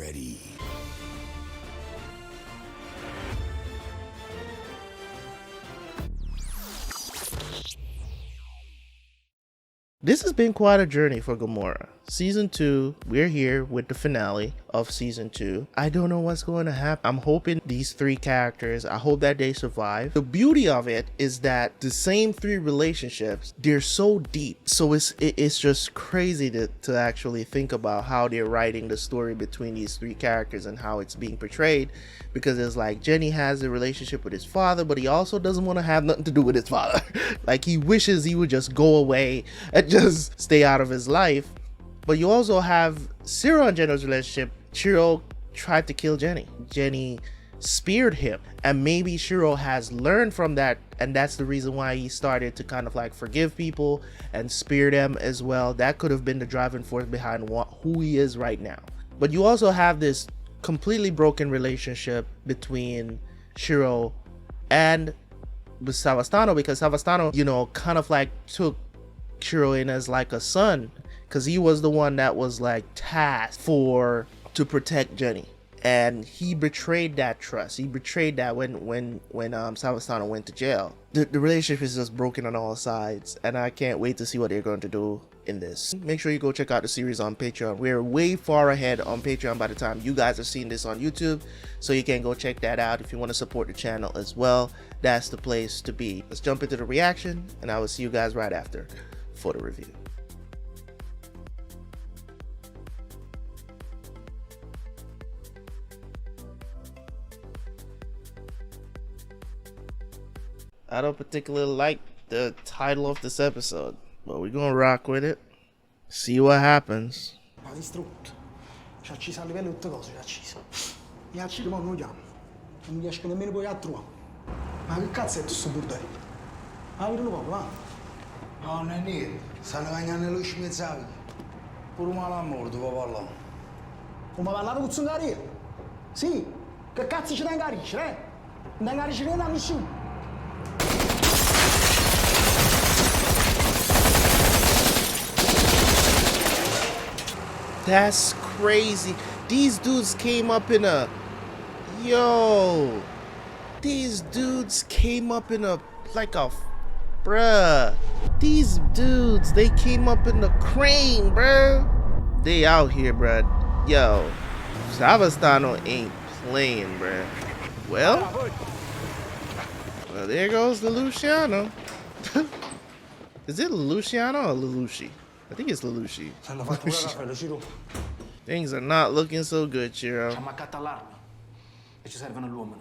ready. This has been quite a journey for GOMORRAH. Season 2, we're here with the finale of Season 2. I don't know what's going to happen. I'm hoping these three characters, I hope that they survive. The beauty of it is that the same three relationships, they're so deep. So it's just crazy to actually think about how they're writing the story between these three characters and how it's being portrayed. Because it's like Jenny has a relationship with his father, but he also doesn't want to have nothing to do with his father. Like he wishes he would just go away and just stay out of his life. But you also have Ciro and Jenny's relationship. Ciro tried to kill Jenny. Jenny speared him. And maybe Ciro has learned from that. And that's the reason why he started to kind of like forgive people and spear them as well. That could have been the driving force behind who he is right now. But you also have this completely broken relationship between Ciro and Savastano, because Savastano, you know, kind of like took Ciro in as like a son, because he was the one that was like tasked to protect Jenny, and he betrayed that trust. He betrayed that when Savastano went to jail. The relationship is just broken on all sides, and I can't wait to see what they're going to do in this. Make sure you go check out the series on Patreon. We're way far ahead on Patreon by the time you guys are seeing this on YouTube, so you can go check that out if you want to support the channel as well. That's the place to be. Let's jump into the reaction, and I will see you guys right after for the review. I don't particularly like the title of this episode, but we're gonna rock with it. See what happens. Ma distrutto. Ci ha acceso a livello tutte cose, ci ha acceso. E a Ciro non lo chiamo. Non mi riesco nemmeno poi a trovare. Ma che cazzo è tutto sto bordello? Ma vedo poco, va? No, non è niente. Stanno cagnando le luci mezz'avi. Pure un malamorto può parlare. Come parlare con Zungaria? Sì. Che cazzo ci dai in caricere, eh? Non dai in caricere niente a nessuno. That's crazy. These dudes came up in a... Yo. These dudes came up in a... Like a... Bruh. These dudes, they came up in the crane, bruh. They out here, bruh. Yo. Savastano ain't playing, bruh. Well, there goes the Luciano. Is it Luciano or Lelouchi? I think it's Lelouchi. Things are not looking so good, Ciro. Ci ammaccata all'arma e ci servono l'uomo.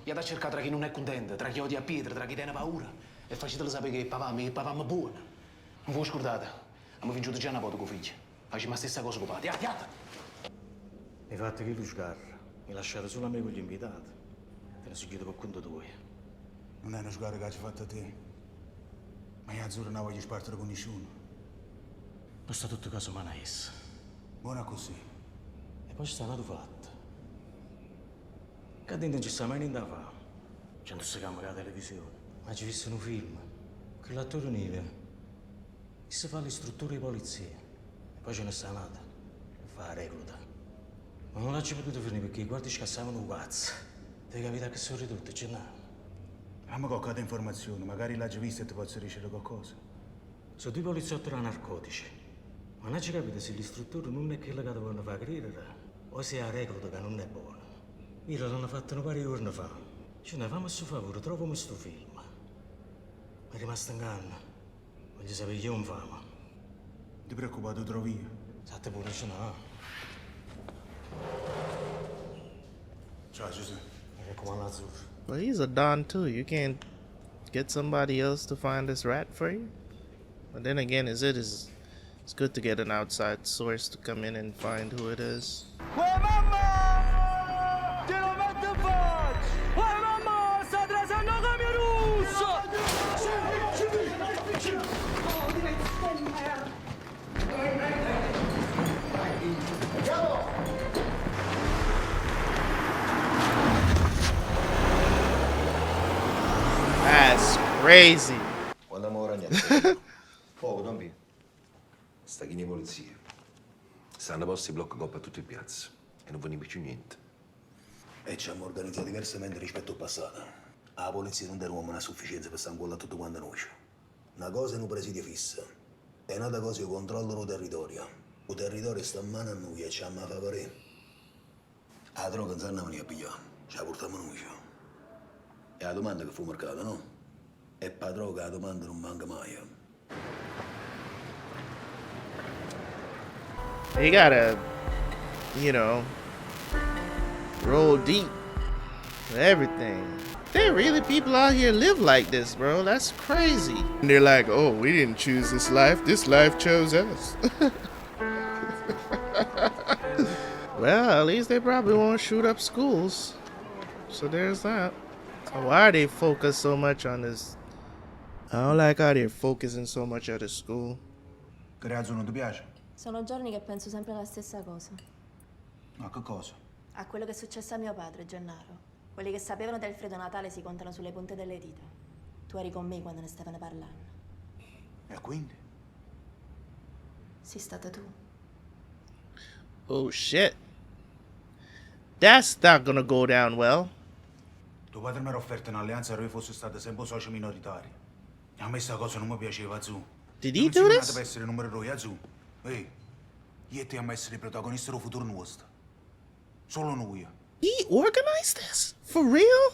Gli ha cercato tra chi non è contento, tra chi odia Pietro, tra chi tiene paura. E facetelo sapere che papà è buono. Non voi scordate, abbiamo vinto già una volta con figli. Facciamo la stessa cosa con papà. Tiata! Mi fate che lui sgarra. Mi lasciate solo a me con gli invitati. Te ne seguito per conto tuo. Non è una sguarda che ci fatto a te. Ma io azzurro non voglio spartire con nessuno. Non sta tutto caso Manais. Buona così. E poi ci sta nato fatto. Che dentro non ci sta mai niente da fare. C'è non si camera la televisione. Ma ci visto un film. Che l'attore neve. E si fa l'istruttore di polizia. E poi ce ne sta nata. E fa la recluta. Ma non l'ha potuto finire perché i guardi scassavano un cazzo. Devi capire che sono ridotti, c'è nada. Ma qualche informazione, magari l'ha già vista e ti posso ricevere qualcosa. Sono due poliziotti da narcotici. Ma non ci capite se l'istruttore non è quello che devono far credere o se è la recluta che non è buona. Mira, l'hanno fatto un paio di giorni fa. Ce ne famo sto favore, troviamo sto film. Mi è rimasto in canna. Voglio sapere io un fama. Ti preoccupare, lo trovi io. Sate pure, ce n'ha. Ciao, Giuseppe. Mi raccomando, azzurro. Well, he's a Don too. You can't get somebody else to find this rat for you. But then again, it's good to get an outside source to come in and find who it is. Uè mamma! Te lo metto in faccia! Uè mamma! Sta trasando come russo! That's crazy. Quando abbiamo ragnato. Poco, Tombi. Sta chi di polizia. Stanno posti blocco coppa a tutto il piazzo. e non veniva più niente. E ci abbiamo organizzato diversamente rispetto al passato. La polizia non è uomo a sufficienza per stare incollare tutto quanto noi. Una cosa è un presidio fisso, e un'altra cosa è il controllo del territorio. Il territorio sta in mano a noi e ci abbiamo a favore. La droga non si andava a pigliare, ce la portiamo noi. È la domanda che fu marcata, no? E per la droga la domanda non manca mai. You gotta, you know, roll deep with everything. There really people out here live like this, bro. That's crazy. And they're like, oh, we didn't choose this life chose us. Well, at least they probably won't shoot up schools. So there's that. So why are they focused so much on this? I don't like how they're focusing so much at the school. Creato non ti piace? Sono giorni che penso sempre la stessa cosa. Ma che cosa? A quello che è successo a mio padre, Gennaro. Quelli che sapevano del freddo Natale si contano sulle punte delle dita. Tu eri con me quando ne stavano parlando. E quindi? Sei stata tu. Oh shit. That's not gonna go down well. Tuo padre mi era offerto un'alleanza dove fosse stato sempre socio minoritario. A me sta cosa non mi piaceva, Zu. Did he do this? Per essere numero 2, Zu. Ehi, io e te abbiamo essere i protagonisti del futuro nostro. Solo noi. He organized this? For real?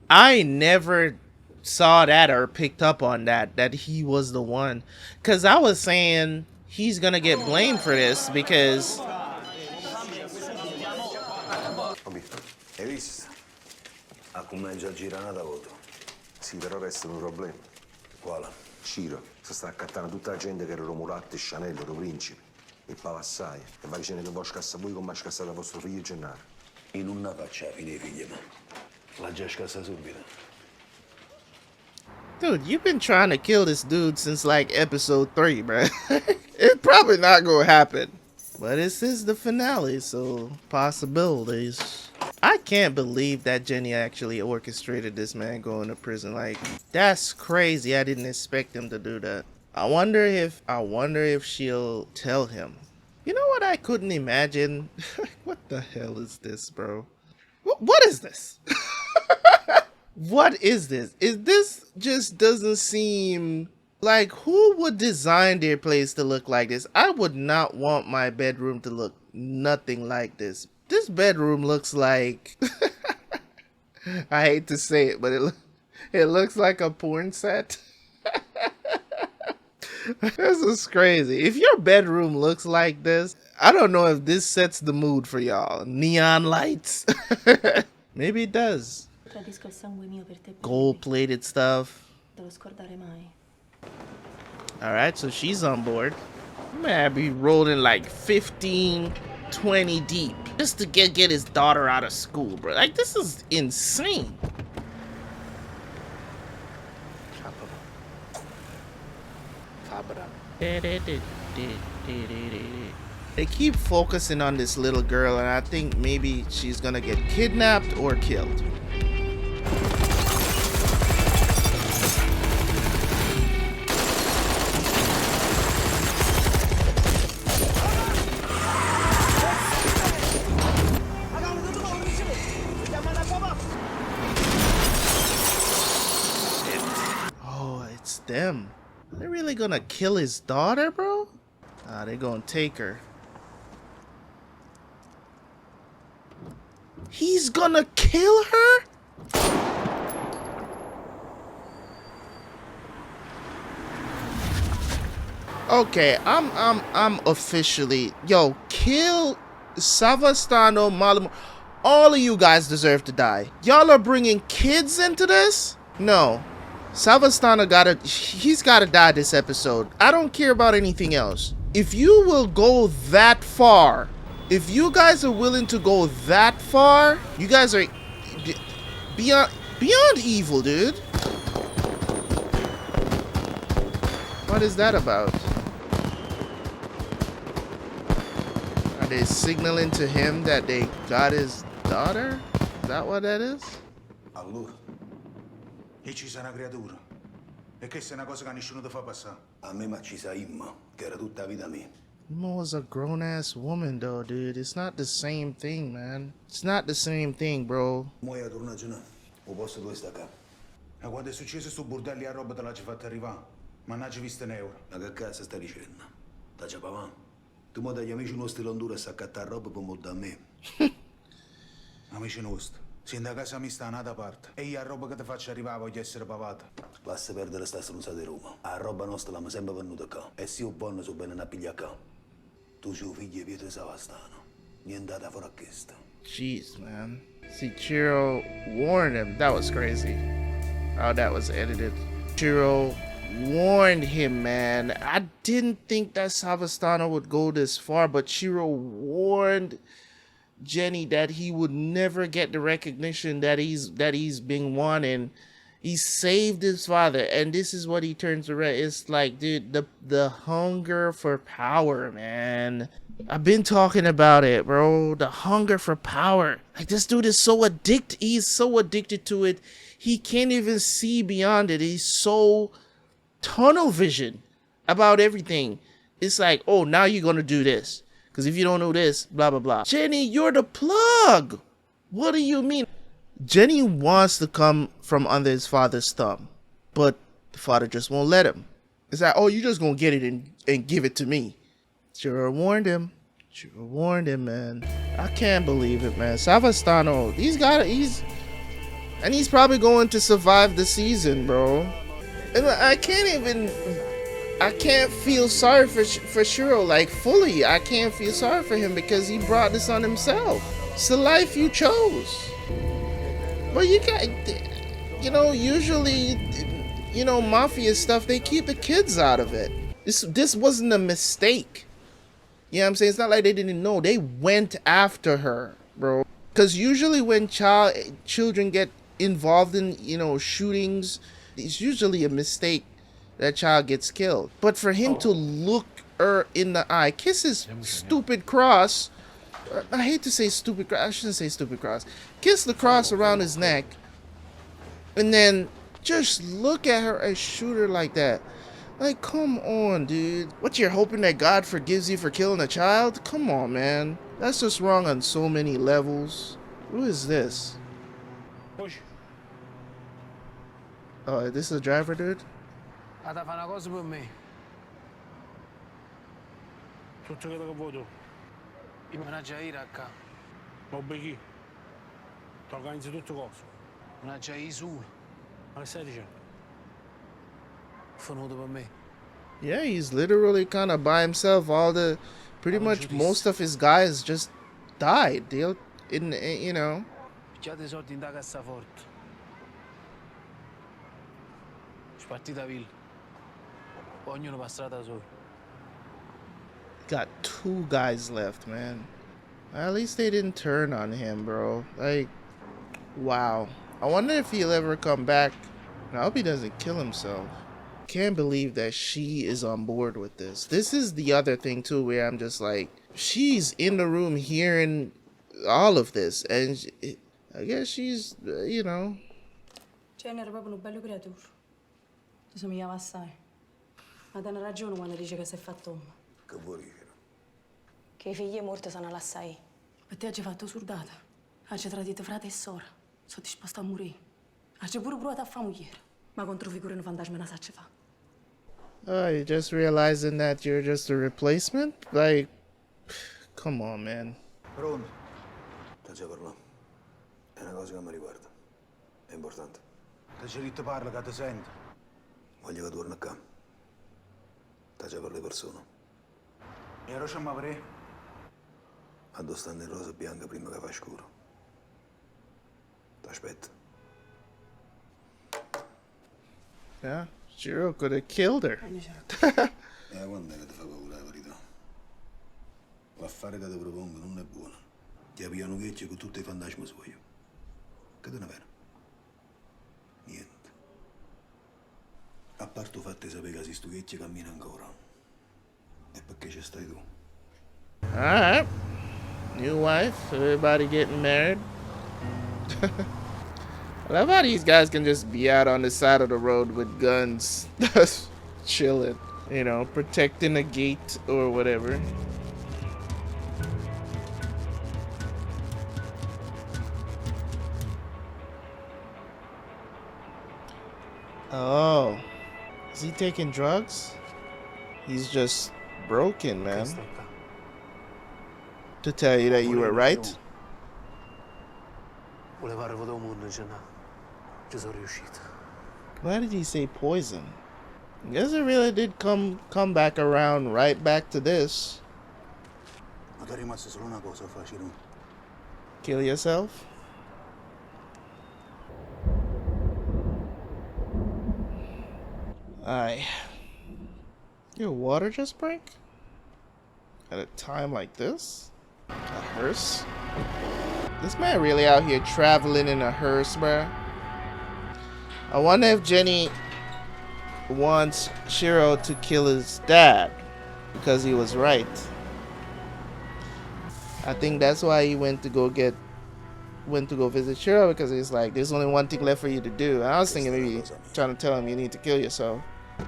I never saw that or picked up on that he was the one. Cause I was saying he's gonna get blamed for this because Hai visto? Ha cominciato a girare una voto. Sì, però resta un problema. Quale? Ciro si sta accattando tutta la gente che era Romulatte, Scianello, Ro Principe, e Pavassai. E va dicendo che voi scassa voi come ha scassato vostro figlio Gennaro. Io non la faccio la fine dei figli, ma l'ha già scassa subito. dude, you've been trying to kill this dude since like episode 3, bruh. It's probably not gonna happen. But this is the finale, so possibilities. I can't believe that Jenny actually orchestrated this man going to prison. Like, that's crazy. I didn't expect him to do that. I wonder if she'll tell him. You know what I couldn't imagine? What the hell is this, bro? What is this? What is this? This just doesn't seem like, who would design their place to look like this? I would not want my bedroom to look nothing like this. This bedroom looks like I hate to say it, but it looks like a porn set. This is crazy. If your bedroom looks like this, I don't know if this sets the mood for y'all. Neon lights. Maybe it does. Tradisco il sangue mio per te. Gold-plated stuff. Non lo scordare mai. Alright, so she's on board. Man, be rolling like 15, 20 deep just to get his daughter out of school, bro. Like, this is insane. They keep focusing on this little girl, and I think maybe she's gonna get kidnapped or killed. Oh, it's them. They're really gonna kill his daughter, bro? Ah, they're gonna take her. He's gonna kill her? Okay, I'm officially, yo, kill Savastano, Malamo. All of you guys deserve to die. Y'all are bringing kids into this? No. Savastano he's gotta die this episode. I don't care about anything else. If you will go that far, if you guys are willing to go that far, you guys are beyond evil, dude. What is that about? Are they signaling to him that they got his daughter? Is that what that is? Allora, e ci sa una creatura. E questa è una cosa che nessuno ti fa passare. A me ma ci sa Imma, che era tutta la vita mia. Imo was a grown-ass woman, though, dude. It's not the same thing, man. It's not the same thing, bro. Muoia tornato no. O posto dove sta qua. E quando è successo sto bordelli a roba te l'ha fatta arrivare. Mannaggia viste un euro. Ma che cazzo stai dicendo? Da papà? Tu mo dagli amici nostri l'Honduras a accattare roba per mo da me. Amici nostri, se da casa mi sta nata parte. E io a roba che ti faccio arrivare voglio essere pavata. Lascia perdere sta stronzata di Roma. La roba nostra l'abbiamo sempre venuta qua. E se io buono so bene a pigliare qua. Tu sei figlio di Pietro Savastano. Niente da fuori a questo. Jeez, man. See, Ciro warned him. That was crazy. How that was edited. Ciro warned him, man. I didn't think that Savastano would go this far, but Ciro warned Jenny that he would never get the recognition that he's been wanting. He saved his father, and this is what he turns around. It's like, dude, the hunger for power, man. I've been talking about it, bro. The hunger for power. Like, this dude is so addicted. He's so addicted to it. He can't even see beyond it. He's so tunnel vision about everything. It's like, oh, now you're gonna do this. Because if you don't know this, blah, blah, blah. Jenny, you're the plug. What do you mean? Jenny wants to come from under his father's thumb, but the father just won't let him. It's like, oh, you're just going to get it and give it to me. Ciro warned him. Ciro warned him, man. I can't believe it, man. Savastano, he's probably going to survive the season, bro. And I can't feel sorry for Ciro, like, fully. I can't feel sorry for him because he brought this on himself. It's the life you chose. But you got, you know, usually, you know, mafia stuff, they keep the kids out of it. This wasn't a mistake. You know what I'm saying? It's not like they didn't know. They went after her, bro. Because usually when children get involved in, you know, shootings, it's usually a mistake that child gets killed. But for him to look her in the eye, kiss his stupid cross. I hate to say stupid cross. I shouldn't say stupid cross. Kiss the cross around his neck. And then just look at her and shoot her like that. Like, come on, dude. What, you're hoping that God forgives you for killing a child? Come on, man. That's just wrong on so many levels. Who is this? Push. Oh, this is a driver, dude? Vado a fare una cosa per me. Tutto quello che vuoi tu. In omaggio a Iraq. Ma chi? Ti organizzi tutto cosa? Omaggio a Isul. Ma che stai dicendo? Venuto per me. Yeah, he's literally kind of by himself. Pretty much most of his guys just died. You know. Picchiate i soldi in da cassaforte. Spartita villa. Ognuno va strada solo. Got 2 guys left, man. At least they didn't turn on him, bro. Like, wow. I wonder if he'll ever come back. I hope he doesn't kill himself. Can't believe that she is on board with this. This is the other thing too, where I'm just like, she's in the room hearing all of this, and I guess she's, you know. Jenny era proprio un bello creatura. Ti somigliava assai. Ma te ne ragione quando dice che si è fatto uomo. Che vuoi dire? Che i figli morti sono l'assai. E te hai fatto surdata. Hai tradito frate e sora. Sono disposto a morire. Hai pure provato a fare moglie. Ma contro figure un fantasma non sa ce fa. Oh, you're just realizing that you're just a replacement? Like, come on, man. Pronto? Ti già parlato. È una cosa che mi riguarda. È importante. Ti c'è detto parla che ti sento. Voglio che torni a casa. Ti già per le persone. E ora ci avrei? Addossando in rosa e bianca prima che fa scuro. Ti aspetto. Yeah, Ciro could have killed her. Quando è che ti fa paura la verità? L'affare che ti propongo non è buono. Ti abbiano chieccio con tutti i fantasmi suoi. Che te ne pare? Niente. A parte il fatto di sapere che si stu chieccio cammina ancora. E perché ci stai tu? Alright. New wife, everybody getting married. I love how these guys can just be out on the side of the road with guns. Chilling. you know, protecting a gate or whatever. Oh, is he taking drugs? He's just broken, man. To tell you that you were right. Why did he say poison? I guess it really did come back around right back to this. Kill yourself? Your water just break? At a time like this? A hearse? This man really out here traveling in a hearse, bruh. I wonder if Jenny wants Ciro to kill his dad because he was right. I think that's why he went to go visit Ciro, because he's like, there's only one thing left for you to do. And I was thinking maybe trying to tell him you need to kill yourself.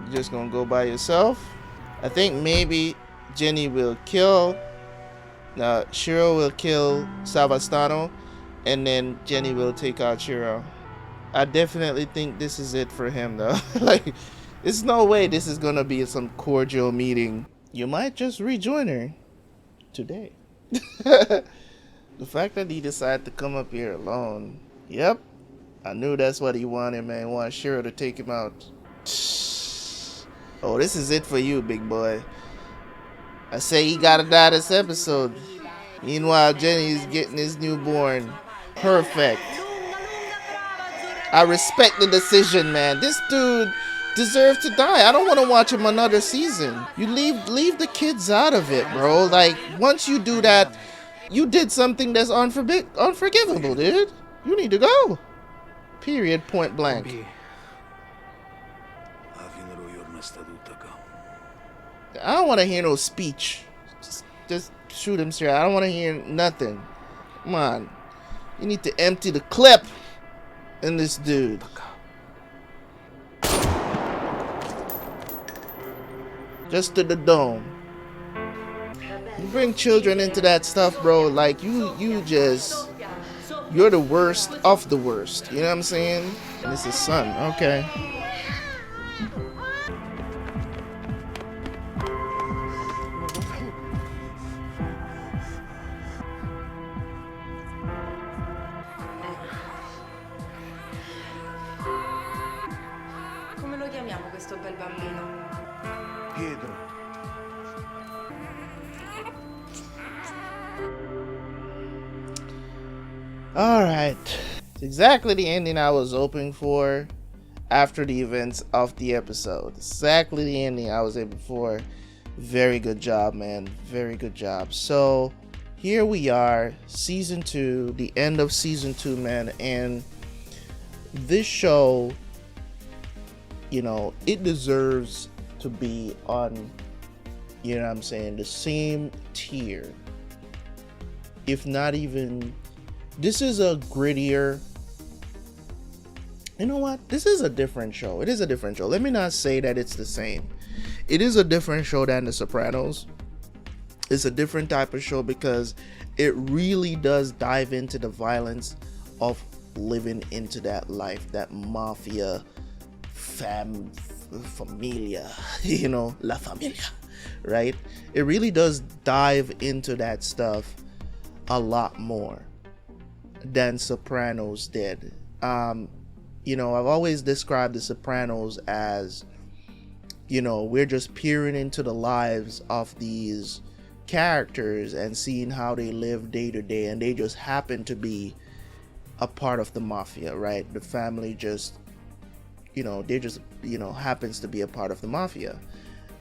You're just gonna go by yourself. I think maybe Jenny will kill Ciro will kill Savastano, and then Jenny will take out Ciro. I definitely think this is it for him, though. Like, there's no way this is gonna be some cordial meeting. You might just rejoin her today. The fact that he decided to come up here alone. Yep, I knew that's what he wanted, man. He wanted Ciro to take him out. Oh, this is it for you, big boy. I say he gotta die this episode. Meanwhile, Jenny's getting his newborn. Perfect. I respect the decision, man. This dude deserves to die. I don't want to watch him another season. You leave the kids out of it, bro. Like, once you do that, you did something that's unforgivable, dude. You need to go. Period. Point blank. I don't want to hear no speech. Just shoot him straight. I don't want to hear nothing. Come on. You need to empty the clip in this dude. Just to the dome. You bring children into that stuff, bro. Like, you're the worst of the worst. You know what I'm saying? And it's his son. Okay. Come lo chiamiamo questo bel bambino? Pietro. Alright. It's exactly the ending I was hoping for after the events of the episode. Exactly the ending I was aiming for. Very good job, man. Very good job. So, here we are, season 2, the end of season 2, man. And this show, you know, it deserves to be on, you know what I'm saying, the same tier, if not even. This is a grittier, you know what, this is a different show. It is a different show. Let me not say that it's the same. It is a different show than The Sopranos. It's a different type of show because it really does dive into the violence of living into that life, that mafia familia, you know, la familia, right? It really does dive into that stuff a lot more than Sopranos did. You know, I've always described The Sopranos as, you know, we're just peering into the lives of these characters and seeing how they live day to day, and they just happen to be a part of the mafia, right? The family just, you know, they just, you know, happens to be a part of the mafia,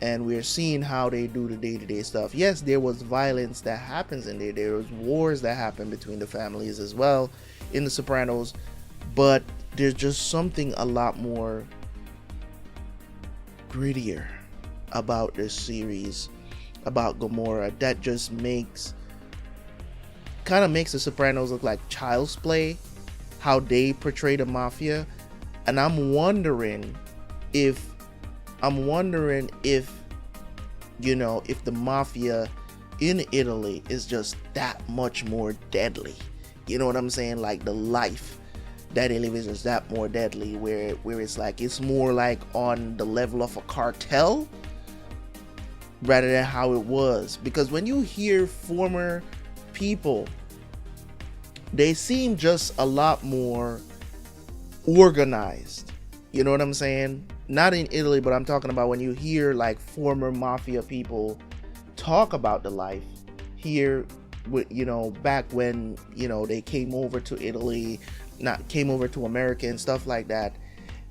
and we're seeing how they do the day-to-day stuff. Yes, there was violence that happens in there. There was wars that happen between the families as well in The Sopranos, but there's just something a lot more grittier about this series, about Gomorrah, that just kind of makes The Sopranos look like child's play, how they portray the mafia. And I'm wondering if you know, if the mafia in Italy is just that much more deadly. You know what I'm saying? Like the life that they live is just that more deadly, where it's like it's more like on the level of a cartel rather than how it was. Because when you hear former people, they seem just a lot more organized. You know what I'm saying? Not in Italy, but I'm talking about when you hear like former mafia people talk about the life here, with, you know, back when, you know, they came over to Italy, not came over to America and stuff like that.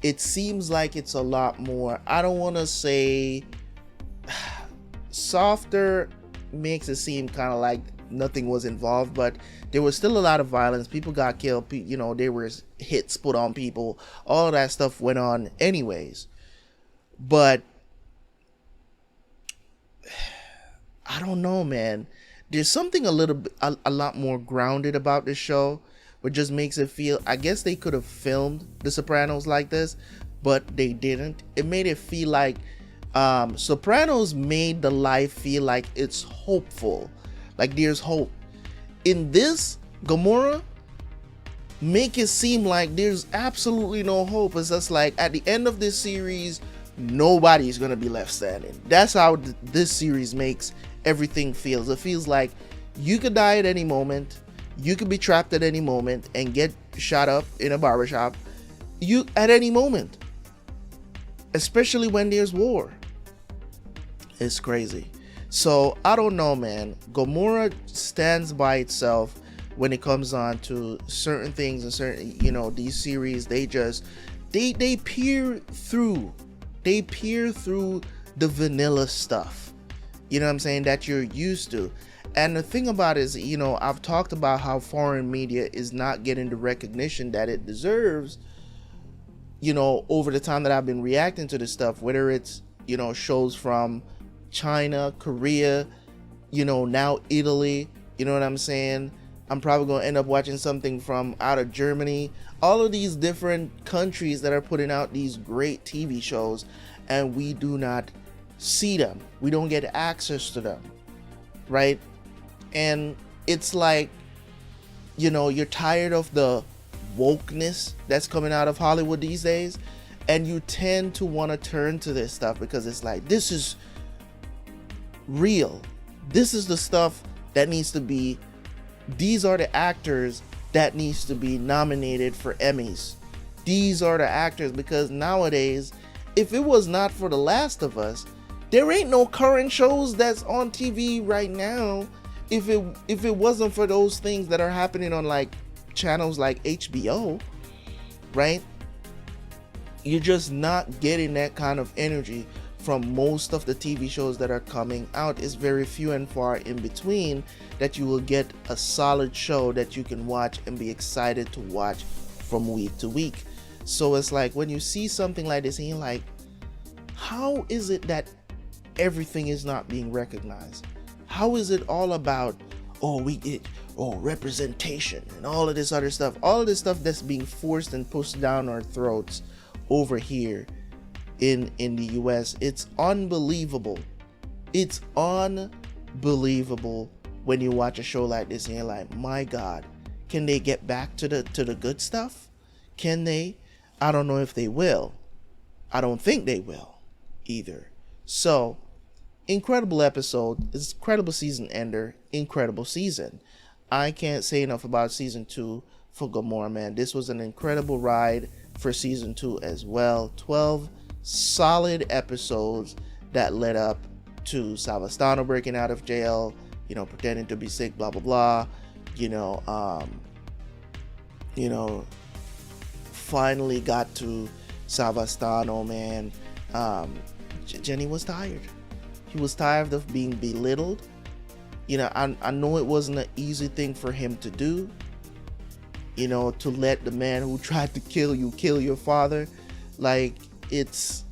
It seems like it's a lot more, I don't want to say softer, makes it seem kind of like nothing was involved, but there was still a lot of violence. People got killed, you know, there was hits put on people, all that stuff went on anyways. But I don't know, man. There's something a little bit, a lot more grounded about this show, which just makes it feel, I guess they could have filmed The Sopranos like this, but they didn't. It made it feel like Sopranos made the life feel like it's hopeful, like there's hope. In this, Gomorrah make it seem like there's absolutely no hope. It's just like at the end of this series, nobody's gonna be left standing. That's how this series makes everything feels. It feels like you could die at any moment, you could be trapped at any moment and get shot up in a barbershop, you at any moment, especially when there's war. It's crazy. So I don't know, man. Gomorrah stands by itself when it comes on to certain things and certain, you know, these series, they just they peer through the vanilla stuff, you know what I'm saying, that you're used to. And the thing about it is, you know, I've talked about how foreign media is not getting the recognition that it deserves, you know, over the time that I've been reacting to this stuff, whether it's, you know, shows from China, Korea, you know, now Italy, you know what I'm saying? I'm probably going to end up watching something from out of Germany, all of these different countries that are putting out these great TV shows, and we do not see them. We don't get access to them, right? And it's like, you know, you're tired of the wokeness that's coming out of Hollywood these days, and you tend to want to turn to this stuff because it's like, this is real. This is the stuff that needs to be, these are the actors that needs to be nominated for Emmys. These are the actors, because nowadays, if it was not for The Last of Us, there ain't no current shows that's on TV right now. If it wasn't for those things that are happening on like channels like HBO, right? You're just not getting that kind of energy from most of the TV shows that are coming out. It's very few and far in between that you will get a solid show that you can watch and be excited to watch from week to week. So it's like when you see something like this and you're like, how is it that everything is not being recognized? How is it all about, representation and all of this other stuff, all of this stuff that's being forced and pushed down our throats over here in the US? It's unbelievable. It's unbelievable when you watch a show like this and you're like, my God, can they get back to the good stuff? Can they? I don't know if they will. I don't think they will either. So, incredible episode. It's incredible season ender. Incredible season. I can't say enough about season 2 for Gomorrah, man. This was an incredible ride for season 2 as well. 12 solid episodes that led up to Savastano breaking out of jail, you know, pretending to be sick, blah blah blah, finally got to Savastano, man. Jenny was tired. He was tired of being belittled. You know, I know it wasn't an easy thing for him to do, you know, to let the man who tried to kill your father. Like, it's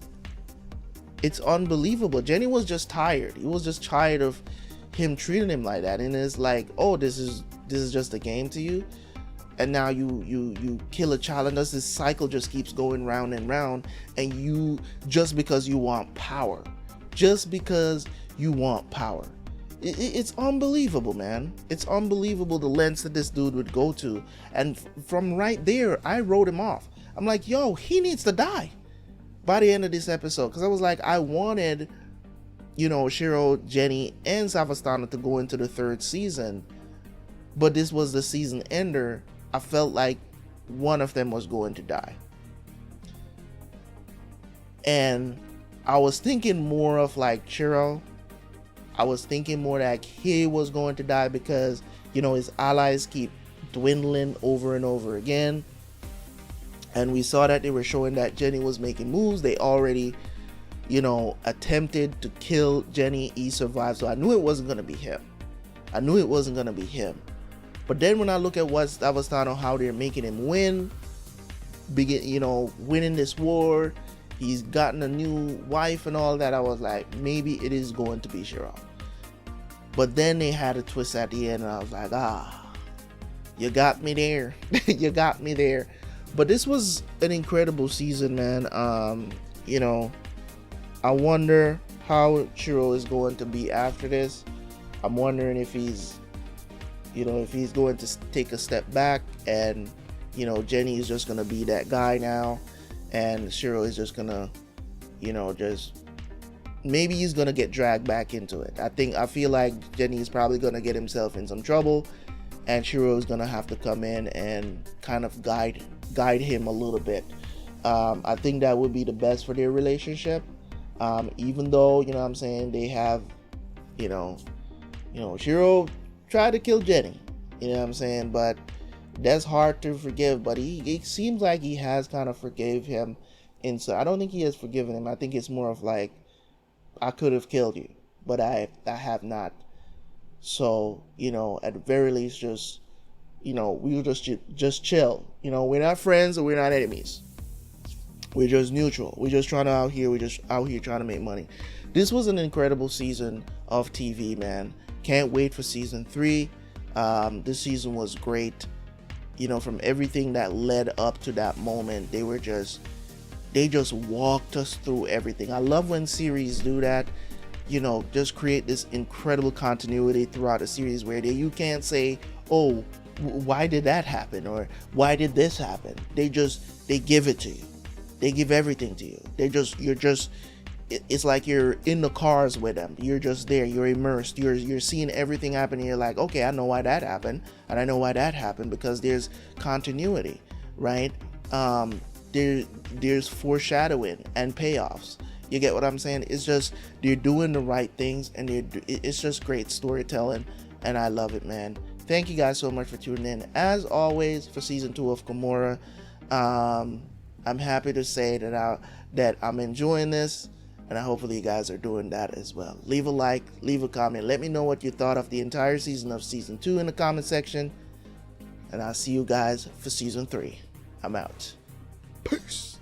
unbelievable. Jenny was just tired. He was just tired of him treating him like that. And it's like, oh, this is just a game to you. And now you kill a child, and this cycle just keeps going round and round. And you, just because you want power, just because you want power. It's unbelievable, man. It's unbelievable the lengths that this dude would go to. And from right there, I wrote him off. I'm like, yo, he needs to die by the end of this episode. Because I was like, I wanted, you know, Ciro, Jenny, and Savastano to go into the third season. But this was the season ender. I felt like one of them was going to die. And I was thinking more of like Ciro. I was thinking more that he was going to die because, you know, his allies keep dwindling over and over again. And we saw that they were showing that Jenny was making moves. They already, you know, attempted to kill Jenny. He survived. So I knew it wasn't going to be him. I knew it wasn't going to be him. But then when I look at what Savastano, how they're making him win, winning this war, he's gotten a new wife and all that, I was like, maybe it is going to be Ciro. But then they had a twist at the end, and I was like, you got me there. You got me there. But this was an incredible season, man. You know, I wonder how Ciro is going to be after this. I'm wondering if he's going to take a step back, and, you know, Jenny is just going to be that guy now. And Ciro is just gonna, you know, maybe he's gonna get dragged back into it. I feel like Jenny is probably gonna get himself in some trouble, and Ciro is gonna have to come in and kind of guide him a little bit. I think that would be the best for their relationship. Even though, you know what I'm saying, they have, you know, Ciro tried to kill Jenny, you know what I'm saying, but that's hard to forgive. But it seems like he has kind of forgave him. And so I don't think he has forgiven him. I think it's more of like, I could have killed you, but I have not. So, you know, at the very least, just, you know, we'll just chill. You know, we're not friends and we're not enemies. We're just neutral. We're just out here trying to make money. This was an incredible season of TV, man. Can't wait for season 3. This season was great. You know, from everything that led up to that moment, they just walked us through everything. I love when series do that, you know, just create this incredible continuity throughout the series where you can't say, oh, why did that happen? Or why did this happen? They give it to you. They give everything to you. It's like you're in the cars with them. You're just there. You're immersed. You're seeing everything happen. And you're like, okay, I know why that happened, and I know why that happened, because there's continuity, right? There's foreshadowing and payoffs. You get what I'm saying? It's just they're doing the right things, and it's just great storytelling, and I love it, man. Thank you guys so much for tuning in. As always, for season 2 of GOMORRAH, I'm happy to say that I'm enjoying this. And hopefully you guys are doing that as well. Leave a like, leave a comment. Let me know what you thought of the entire season of season 2 in the comment section. And I'll see you guys for season 3. I'm out. Peace.